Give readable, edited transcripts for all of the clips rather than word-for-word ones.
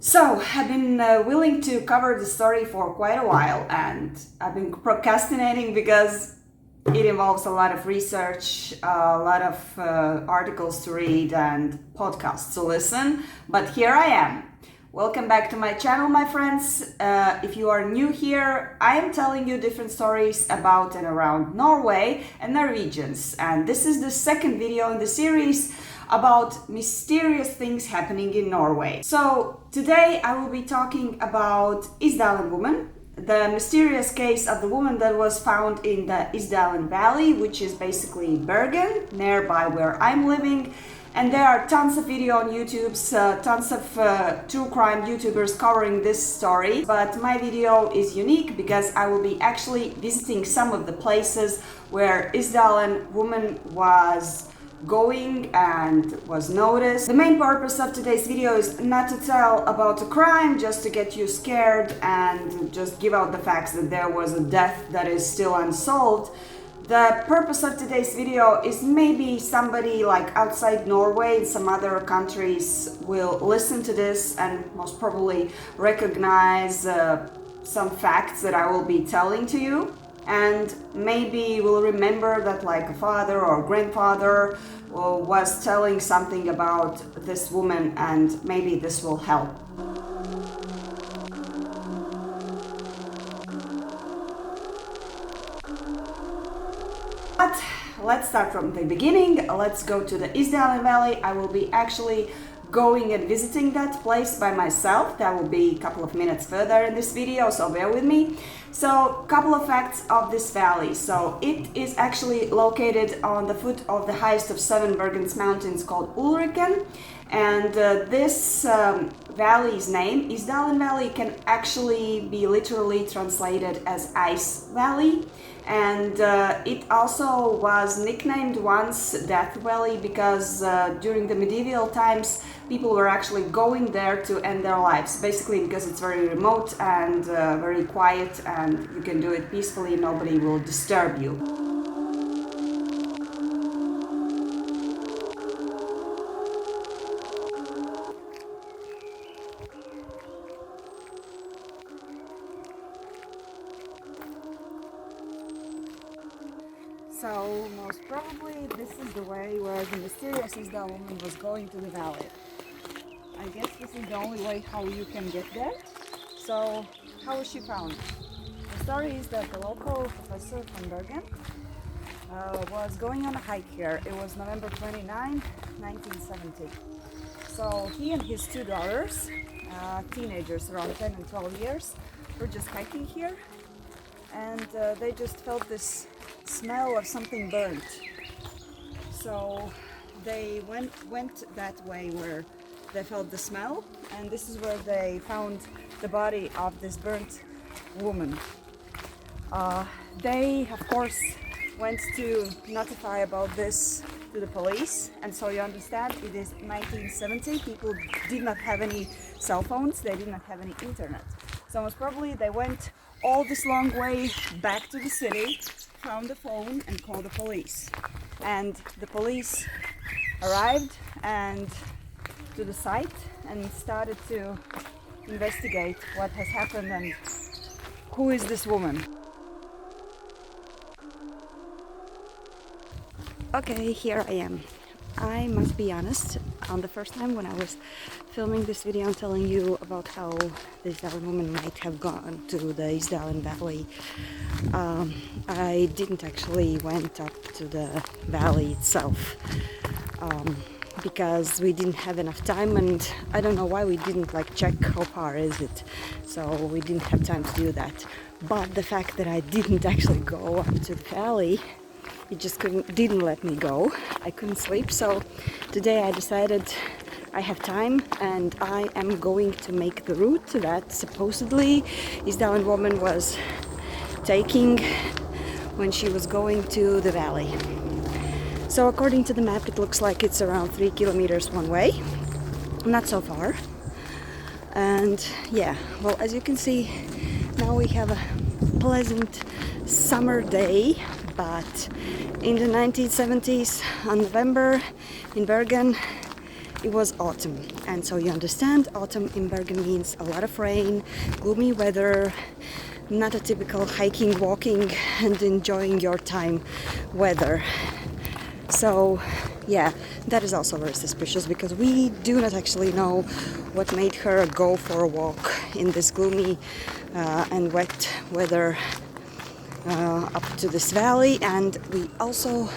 So, I've been willing to cover the story for quite a while, and I've been procrastinating because it involves a lot of research, a lot of articles to read, and podcasts to listen. But here I am. Welcome back to my channel, my friends. If you are new here, I am telling you different stories about and around Norway and Norwegians. And this is the second video in the series about mysterious things happening in Norway. So today I will be talking about ISDAL woman, the mysterious case of the woman that was found in the ISDAL Valley, which is basically Bergen, nearby where I'm living. And there are tons of video on YouTube, tons of true crime YouTubers covering this story. But my video is unique because I will be actually visiting some of the places where ISDAL woman was going and was noticed. The main purpose of today's video is not to tell about a crime, just to get you scared and just give out the facts that there was a death that is still unsolved. The purpose of today's video is maybe somebody like outside Norway and some other countries will listen to this and most probably recognize some facts that I will be telling to you. And maybe will remember that like a father or grandfather was telling something about this woman, and maybe this will help. But let's start from the beginning. Let's go to the ISDAL Valley. I will be actually going and visiting that place by myself. That will be a couple of minutes further in this video, so bear with me. So, a couple of facts of this valley. So, it is actually located on the foot of the highest of 7 Bergens mountains called Ulriken. And this valley's name, ISDAL Valley, can actually be literally translated as Ice Valley. And it also was nicknamed once Death Valley because during the medieval times people were actually going there to end their lives, basically because it's very remote and very quiet, and you can do it peacefully, nobody will disturb you. So, most probably this is the way where the mysterious ISDAL woman was going to the valley. I guess this is the only way how you can get there. So, how was she found? The story is that the local professor from Bergen was going on a hike here. It was November 29, 1970. So, he and his 2 daughters, teenagers around 10 and 12 years, were just hiking here. And they just felt this smell of something burnt. So they went that way where they felt the smell, and this is where they found the body of this burnt woman. They of course went to notify about this to the police, and so you understand it is 1970. People did not have any cell phones, they did not have any internet. So most probably they went all this long way back to the city, found the phone and called the police. And the police arrived and to the site and started to investigate what has happened and who is this woman. Okay, here I am. I must be honest, on the first time when I was filming this video and telling you about how the ISDAL woman might have gone to the ISDAL Valley, I didn't actually went up to the valley itself because we didn't have enough time, and I don't know why we didn't check how far is it, so we didn't have time to do that. But the fact that I didn't actually go up to the valley, it just didn't let me go. I couldn't sleep, so today I decided I have time and I am going to make the route that supposedly ISDAL woman was taking when she was going to the valley. So according to the map, it looks like it's around 3 kilometers one way, not so far. And yeah, well, as you can see, now we have a pleasant summer day. But in the 1970s, on November in Bergen, it was autumn, and so you understand autumn in Bergen means a lot of rain, gloomy weather, not a typical hiking, walking and enjoying your time weather. So yeah, that is also very suspicious, because we do not actually know what made her go for a walk in this gloomy and wet weather up to this valley, and we also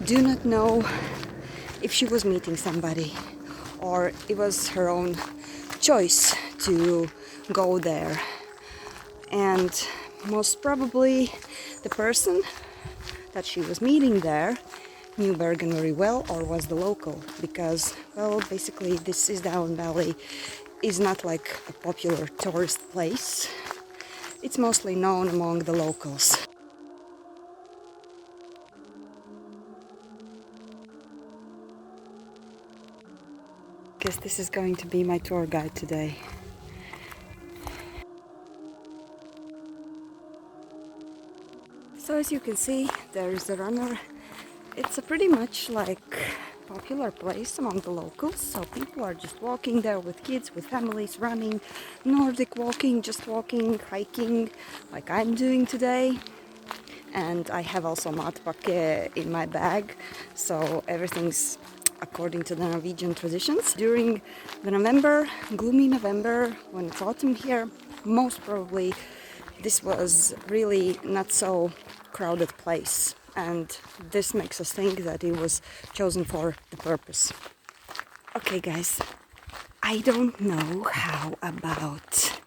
do not know if she was meeting somebody or it was her own choice to go there. And most probably the person that she was meeting there knew Bergen very well, or was the local, because, well, basically this ISDAL Valley is not like a popular tourist place. It's mostly known among the locals. Guess this is going to be my tour guide today. So as you can see, there is a runner. It's a pretty much like popular place among the locals, so people are just walking there with kids, with families, running, Nordic walking, just walking, hiking, like I'm doing today. And I have also matpakke in my bag, so everything's according to the Norwegian traditions. During the November, gloomy November, when it's autumn here, most probably this was really not so crowded place, and this makes us think that it was chosen for the purpose. Okay guys, I don't know how about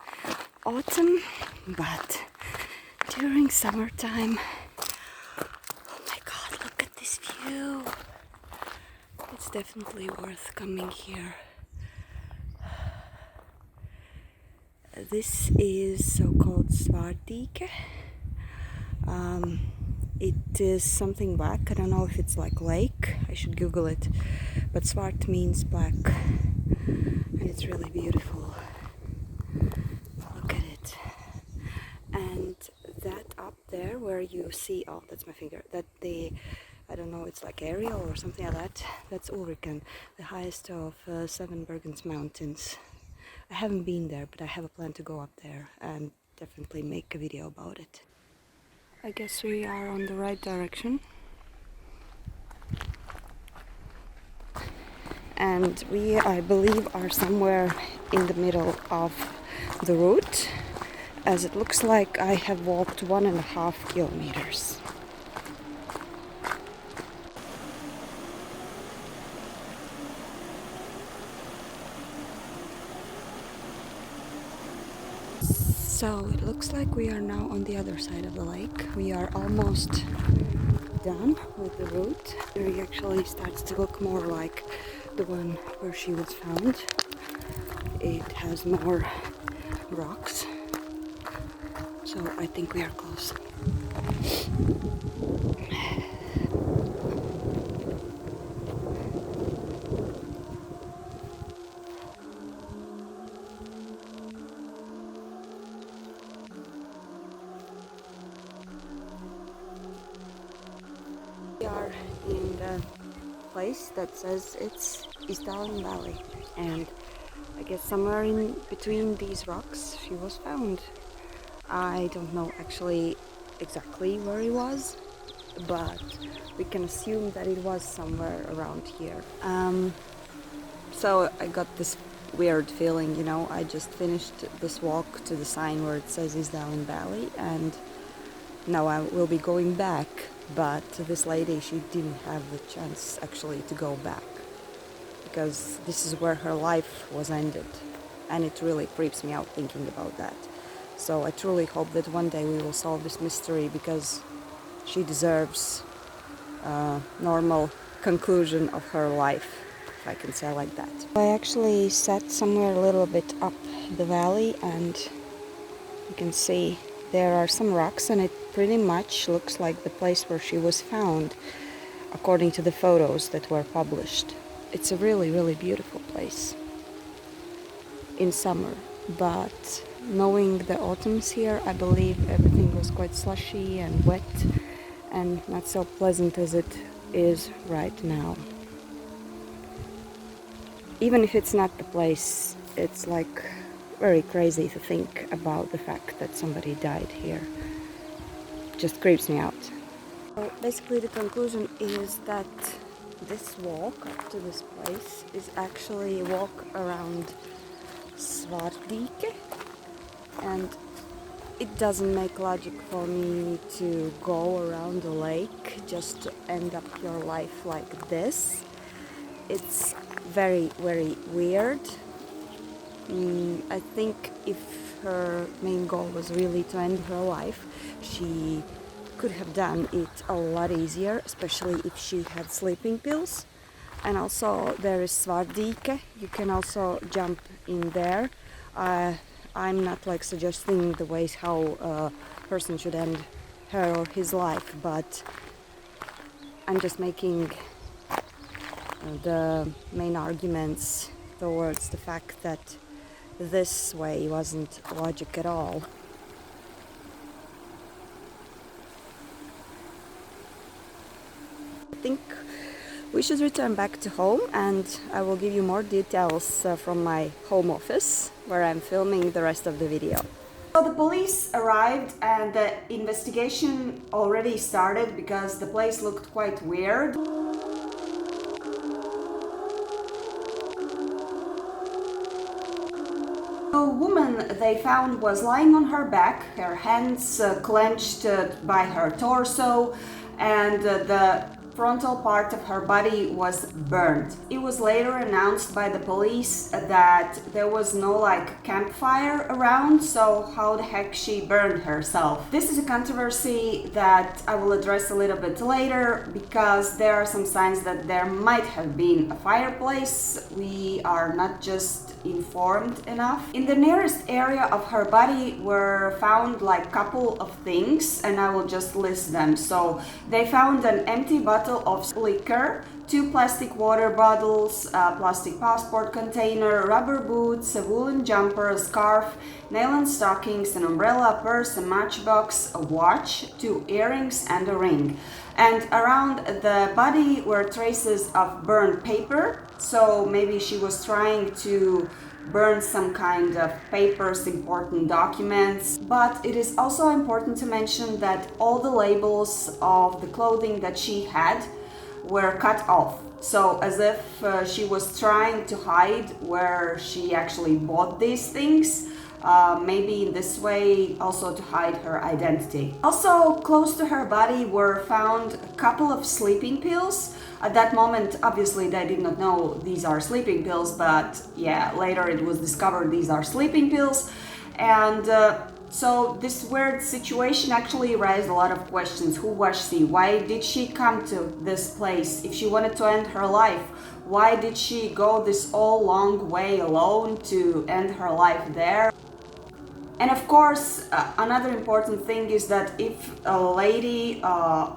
autumn, but during summertime, oh my god, look at this view. It's definitely worth coming here. This is so-called Svartdike. It is something black. I don't know if it's like lake. I should Google it. But Svart means black. And it's really beautiful. Look at it. And that up there where you see, oh, that's my finger, that I don't know, it's like aerial or something like that. That's Ulriken, the highest of 7 Bergens mountains. I haven't been there, but I have a plan to go up there and definitely make a video about it. I guess we are on the right direction. And we, I believe, are somewhere in the middle of the route, as it looks like I have walked 1.5 kilometers. So it looks like we are now on the other side of the lake. We are almost done with the route. It actually starts to look more like the one where she was found. It has more rocks, so I think we are close. We are in the place that says it's ISDAL Valley, and I guess somewhere in between these rocks she was found. I don't know actually exactly where it was, but we can assume that it was somewhere around here. So I got this weird feeling, you know, I just finished this walk to the sign where it says ISDAL Valley, and now I will be going back, but this lady, she didn't have the chance actually to go back, because this is where her life was ended, and it really creeps me out thinking about that. So I truly hope that one day we will solve this mystery, because she deserves a normal conclusion of her life, if I can say like that. I actually sat somewhere a little bit up the valley, and you can see there are some rocks, and it pretty much looks like the place where she was found, according to the photos that were published. It's a really, really beautiful place in summer, but knowing the autumns here, I believe everything was quite slushy and wet and not so pleasant as it is right now. even if it's not the place, it's like very crazy to think about the fact that somebody died here. It just creeps me out. So basically the conclusion is that this walk up to this place is actually a walk around Svardike, and it doesn't make logic for me to go around the lake just to end up your life like this. It's very, very weird. I think if her main goal was really to end her life, she could have done it a lot easier, especially if she had sleeping pills. And also there is Svardike, you can also jump in there. I'm not like suggesting the ways how a person should end her or his life, but I'm just making the main arguments towards the fact that this way wasn't logic at all. I think we should return back to home, and I will give you more details from my home office where I'm filming the rest of the video. So the police arrived and the investigation already started because the place looked quite weird. The woman they found was lying on her back, her hands clenched by her torso, and the frontal part of her body was burned. It was later announced by the police that there was no campfire around, so how the heck she burned herself? This is a controversy that I will address a little bit later because there are some signs that there might have been a fireplace. We are not just informed enough. In the nearest area of her body were found couple of things, and I will just list them. So they found an empty bottle of liquor, 2 plastic water bottles, a plastic passport container, rubber boots, a woolen jumper, a scarf, nylon stockings, an umbrella, a purse, a matchbox, a watch, 2 earrings and a ring. And around the body were traces of burned paper, so maybe she was trying to burn some kind of papers, important documents. But it is also important to mention that all the labels of the clothing that she had were cut off. So as if she was trying to hide where she actually bought these things. Maybe in this way also to hide her identity. Also close to her body were found a couple of sleeping pills. At that moment, obviously they did not know these are sleeping pills, but yeah, later it was discovered these are sleeping pills. And so this weird situation actually raised a lot of questions. Who was she? Why did she come to this place? If she wanted to end her life, why did she go this all long way alone to end her life there? And of course, another important thing is that if a lady,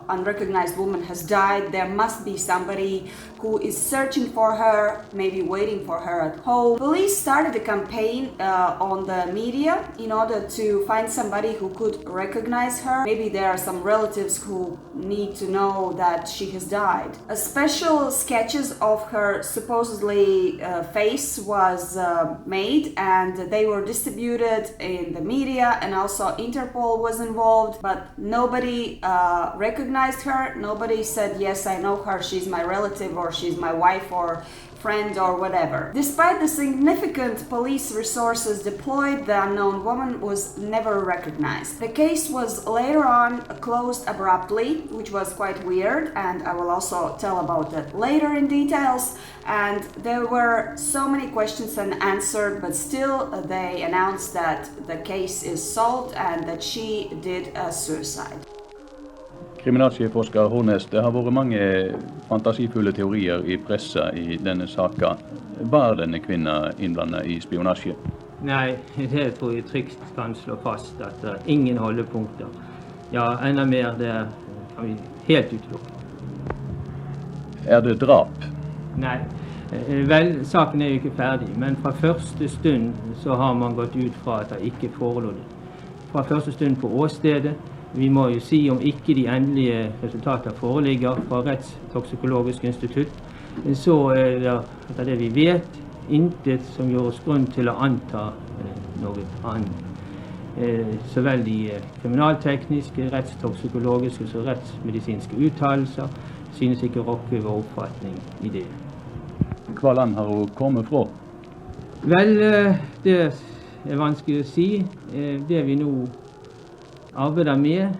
unrecognized woman has died, there must be somebody who is searching for her, maybe waiting for her at home. Police started a campaign on the media in order to find somebody who could recognize her. Maybe there are some relatives who need to know that she has died. A special sketches of her supposedly face was made, and they were distributed in the media, and also Interpol was involved, but nobody recognized her. Nobody said, yes, I know her, she's my relative, or she's my wife or friend or whatever. Despite the significant police resources deployed, the unknown woman was never recognized. The case was later on closed abruptly, which was quite weird, and I will also tell about that later in details. And there were so many questions unanswered, but still they announced that the case is solved and that she did a suicide. Kriminalforsker Hornes, det har vært mange fantasifulle teorier i pressa i denne saken. Var denne kvinna innblandet i spionasje? Nej, det tror jeg trygt kan slå fast at det er ingen holdepunkter. Ja, enda mer det kan vi helt utelukke. Er det drap? Nej, vel, saken er jo ikke ferdig, men fra første stund så har man gått ut fra at det ikke forelå det. Fra første stund på åstedet, vi må jo si om ikke de endelige resultater foreligger fra Rettstoksikologisk institutt, så er det, etter det vi vet, intet som gjør oss grunn til å anta noe annet. Så vel de kriminaltekniske, rettstoksikologiske og rettsmedisinske uttalelser synes ikke å rokke vår oppfatning i det. Hva land har hun kommet fra? Vel, det er vanskelig å si. Det vi nå arbeider med,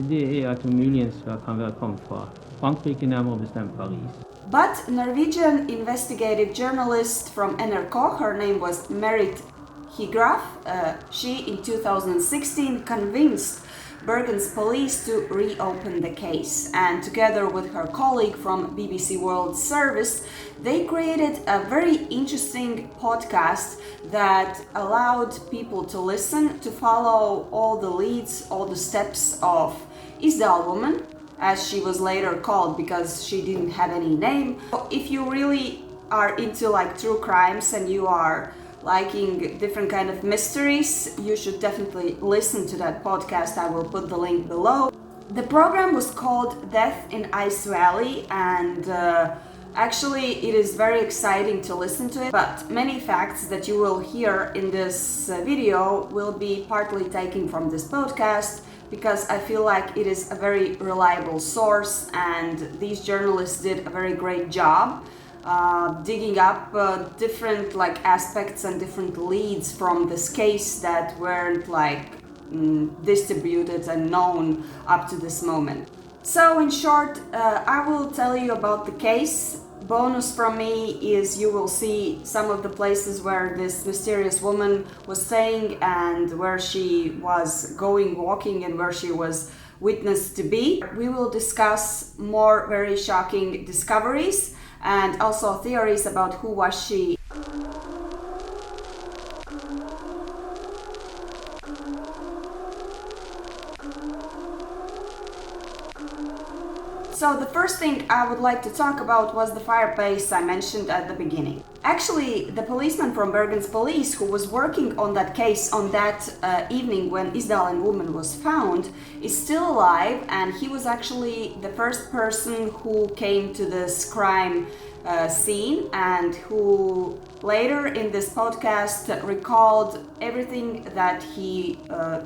det er at hun muligens kan være kommet fra Frankrike, nærmere bestemt Paris. But Norwegian investigative journalist from NRK, her name was Merit Higraf, she in 2016 convinced Bergen's police to reopen the case, and together with her colleague from BBC World Service, they created a very interesting podcast that allowed people to listen, to follow all the leads, all the steps of ISDAL woman, as she was later called because she didn't have any name. If you really are into like true crimes and you are liking different kind of mysteries, you should definitely listen to that podcast. I will put the link below. The program was called Death in Ice Valley, and actually it is very exciting to listen to it, but many facts that you will hear in this video will be partly taken from this podcast, because I feel like it is a very reliable source and these journalists did a very great job digging up different like aspects and different leads from this case that weren't like distributed and known up to this moment. So in short, I will tell you about the case. Bonus from me is you will see some of the places where this mysterious woman was staying and where she was going walking and where she was witnessed to be. We will discuss more very shocking discoveries and also theories about who was she. So the first thing I would like to talk about was the fireplace I mentioned at the beginning. Actually, the policeman from Bergen's police who was working on that case on that evening when ISDAL and woman was found is still alive, and he was actually the first person who came to this crime scene and who later in this podcast recalled everything that he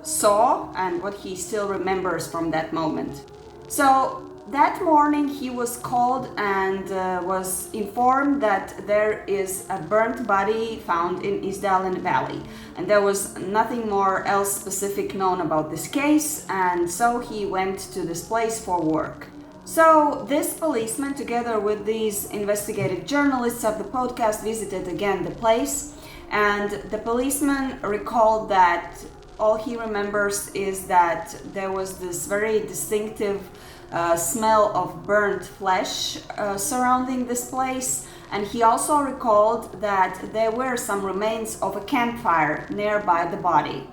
saw and what he still remembers from that moment. So that morning he was called and was informed that there is a burnt body found in ISDAL Valley, and there was nothing more else specific known about this case, and so he went to this place for work. So this policeman together with these investigative journalists of the podcast visited again the place, and the policeman recalled that all he remembers is that there was this very distinctive smell of burnt flesh surrounding this place, and he also recalled that there were some remains of a campfire nearby the body.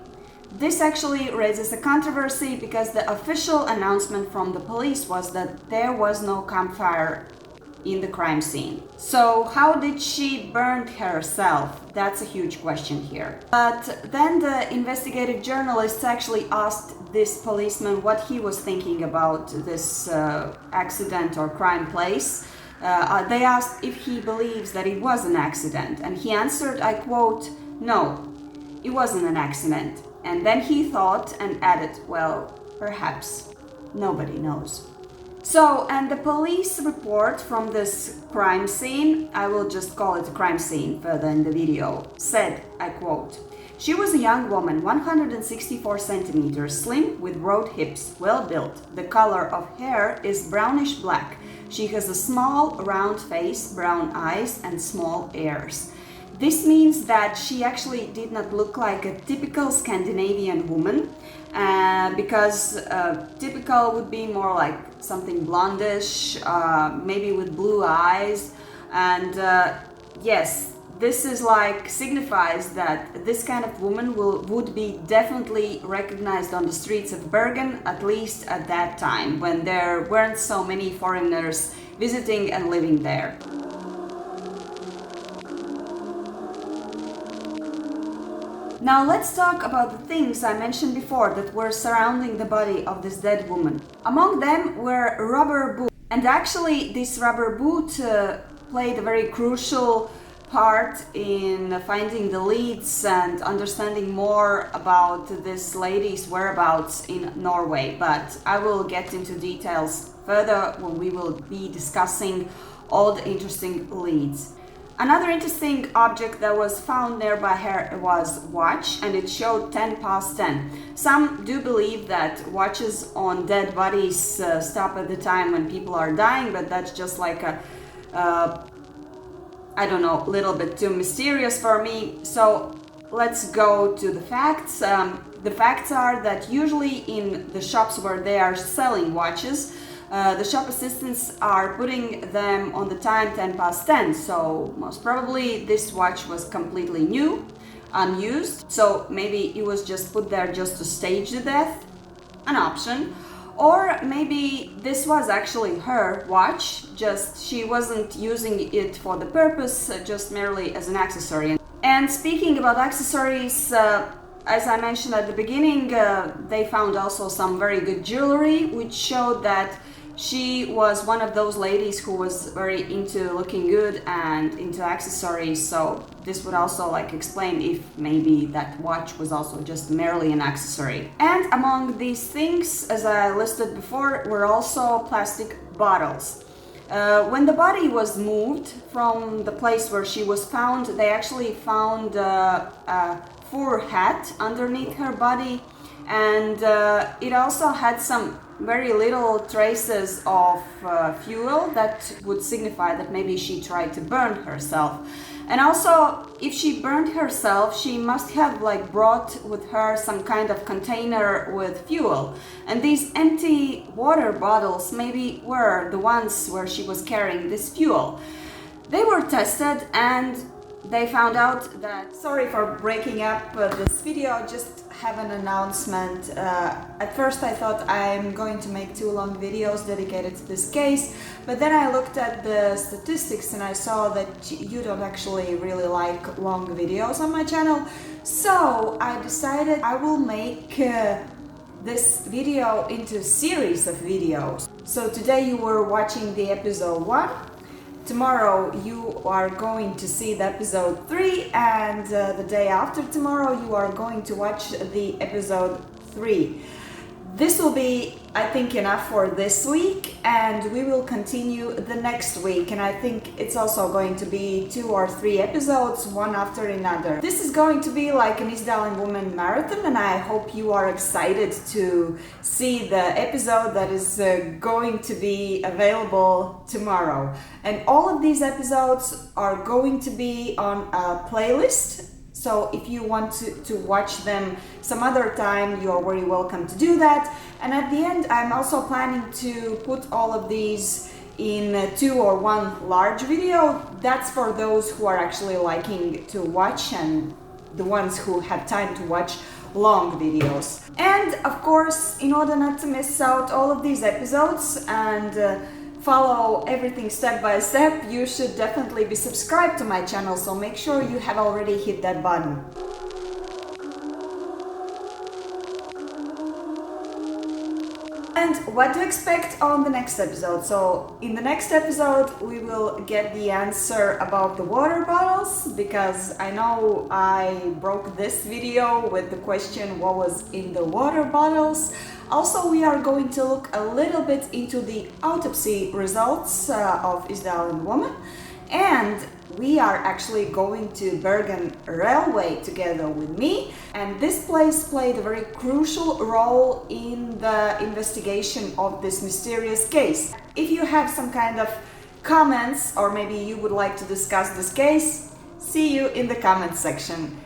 This actually raises a controversy because the official announcement from the police was that there was no campfire in the crime scene. So how did she burn herself? That's a huge question here. But then the investigative journalists actually asked this policeman what he was thinking about this accident or crime place. They asked if he believes that it was an accident, and he answered, I quote, "No, it wasn't an accident." And then he thought and added, well, perhaps. Nobody knows. So, and the police report from this crime scene, I will just call it a crime scene further in the video, said, I quote, "She was a young woman, 164 centimeters, slim with broad hips, well built. The color of hair is brownish black. She has a small round face, brown eyes and small ears." This means that she actually did not look like a typical Scandinavian woman, because typical would be more like something blondish, maybe with blue eyes, and yes, this is like signifies that this kind of woman would be definitely recognized on the streets of Bergen, at least at that time when there weren't so many foreigners visiting and living there. Now let's talk about the things I mentioned before that were surrounding the body of this dead woman. Among them were rubber boots, and actually this rubber boot played a very crucial part in finding the leads and understanding more about this lady's whereabouts in Norway, but I will get into details further when we will be discussing all the interesting leads. Another interesting object that was found nearby her was watch, and it showed 10 past 10. Some do believe that watches on dead bodies stop at the time when people are dying, but that's just like a I don't know, a little bit too mysterious for me. So let's go to the facts. The facts are that usually in the shops where they are selling watches, the shop assistants are putting them on the time 10 past 10. So most probably this watch was completely new, unused. So maybe it was just put there just to stage the death, an option. Or maybe this was actually her watch, just she wasn't using it for the purpose, just merely as an accessory. And speaking about accessories, as I mentioned at the beginning, they found also some very good jewelry, which showed that she was one of those ladies who was very into looking good and into accessories. So this would also like explain if maybe that watch was also just merely an accessory. And among these things, as I listed before, were also plastic bottles. When the body was moved from the place where she was found, they actually found a fur hat underneath her body, and it also had some very little traces of fuel that would signify that maybe she tried to burn herself. And also, if she burned herself, she must have like brought with her some kind of container with fuel. And these empty water bottles maybe were the ones where she was carrying this fuel. They were tested and they found out that, sorry for breaking up this video, just have an announcement. At first I thought I'm going to make 2 long videos dedicated to this case, but then I looked at the statistics and I saw that you don't actually really like long videos on my channel. So I decided I will make this video into a series of videos. So today you were watching the episode 1. Tomorrow you are going to see the episode 3, and the day after tomorrow you are going to watch the episode 3. This will be, I think, enough for this week, and we will continue the next week, and I think it's also going to be 2 or 3 episodes, one after another. This is going to be like an ISDAL and Women marathon, and I hope you are excited to see the episode that is going to be available tomorrow. And all of these episodes are going to be on a playlist. So if you want to watch them some other time, you are very welcome to do that. And at the end, I'm also planning to put all of these in 2 or 1 large video. That's for those who are actually liking to watch and the ones who have time to watch long videos. And of course, in order not to miss out all of these episodes and follow everything step by step, you should definitely be subscribed to my channel, so make sure you have already hit that button. And what to expect on the next episode. So in the next episode we will get the answer about the water bottles, because I know I broke this video with the question what was in the water bottles. Also, we are going to look a little bit into the autopsy results of ISDAL and Woman, and we are actually going to Bergen Railway together with me, and this place played a very crucial role in the investigation of this mysterious case. If you have some kind of comments, or maybe you would like to discuss this case, see you in the comment section.